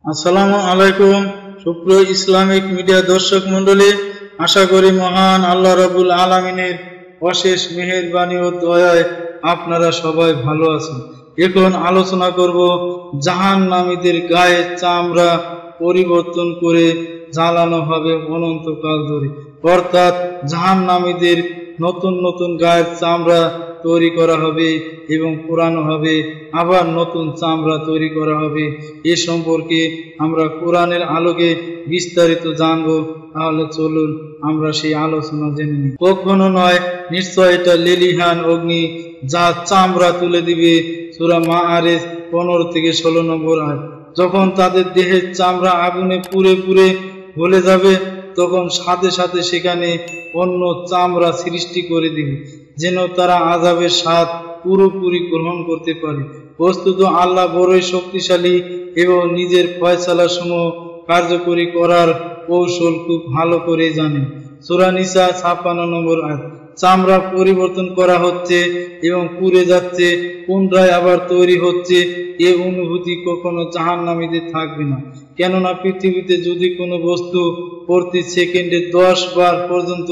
আসসালামু আলাইকুম সুপ্রিয় ইসলামিক মিডিয়া দর্শক মণ্ডলী, আশা করি মহান আল্লাহ রাব্বুল আলামিনের অশেষ মেহেরবানি ও দয়ায় আপনারা সবাই ভালো আছেন। এখন আলোচনা করব জাহান্নামীদের গায়ের চামড়া পরিবর্তন করে জ্বালানো হবে অনন্তকাল ধরে, অর্থাৎ জাহান্নামীদের নতুন নতুন গায়ের চামড়া তৈরি করা হবে এবং পোড়ানো হবে, আবার নতুন চামড়া তৈরি করা হবে। এ সম্পর্কে আমরা কোরআনের আলোকে বিস্তারিত জানব। তাহলে চলুন আমরা সেই আলোচনা জেনে নিই। কখনো নয়, নিশ্চয় এটা লেলিহান অগ্নি যা চামড়া তুলে দিবে। সূরা মাআরিজ 15 থেকে 16 নম্বর আয়াত। যখন তাদের দেহের চামড়া আগুনে পুড়ে পুড়ে গলে যাবে, তখন সাথে সাথে সেখানে অন্য চামড়া সৃষ্টি করে দিবে, যেন তারা আযাবের স্বাদ পুরোপুরি গ্রহণ করতে পারে। বস্তুত আল্লাহ বড়ই শক্তিশালী এবং নিজের ফয়সালা সমূহ কার্যকরী করার কৌশল খুব ভালো করে জানেন। সূরা নিসা 56 নম্বর আয়াত। চামড়া পরিবর্তন করা হচ্ছে এবং পুড়ে যাচ্ছে, পুনরায় আবার তৈরি হচ্ছে, এ অনুভূতি কখনো জাহান্নামীদের থাকবে না। কেননা পৃথিবীতে যদি কোনো বস্তু প্রতি সেকেন্ডে 10 বার পর্যন্ত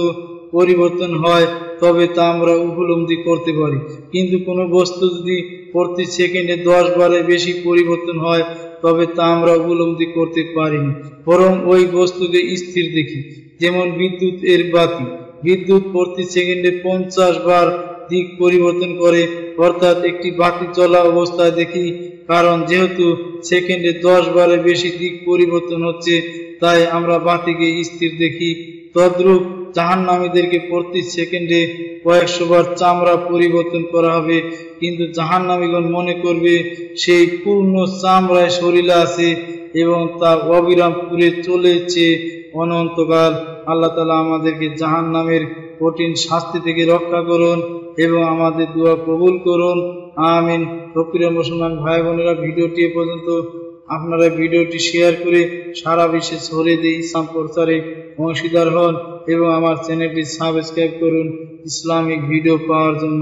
পরিবর্তন হয়, তবে তা আমরা উপলব্ধি করতে পারি। কিন্তু কোনো বস্তু যদি প্রতি সেকেন্ডে 10 বারের বেশি পরিবর্তন হয়, তবে তা আমরা উপলব্ধি করতে পারি না, বরং ওই বস্তুকে স্থির দেখি। যেমন বিদ্যুৎ এর বাতি। বিদ্যুৎ প্রতি সেকেন্ডে 50 বার দিক পরিবর্তন করে, অর্থাৎ একটি বাতি চলা অবস্থায় দেখি। কারণ যেহেতু সেকেন্ডে 10 বারের বেশি দিক পরিবর্তন হচ্ছে, তাই আমরা বাতিকে স্থির দেখি। তদ্রূপ জাহান্নামীদেরকে প্রতি সেকেন্ডে কয়েকশো বার চামড়া পরিবর্তন করা হবে, কিন্তু জাহান্নামীগণ মনে করবে সেই পূর্ণ চামড়ায় শরীরে আছে এবং তা অবিরাম পুড়ে চলেছে অনন্তকাল। আল্লাহ তাআলা আমাদেরকে জাহান্নামের কঠিন শাস্তি থেকে রক্ষা করুন এবং আমাদের দোয়া কবুল করুন, আমিন। প্রিয় মুসলমান ভাই বোনেরা, ভিডিওটি এ পর্যন্ত। আপনারা ভিডিওটি শেয়ার করে সারা বিশ্বে ছড়িয়ে দিয়ে ইসলাম প্রচারে অংশীদার হন এবং আমার চ্যানেলটি সাবস্ক্রাইব করুন ইসলামিক ভিডিও পাওয়ার জন্য।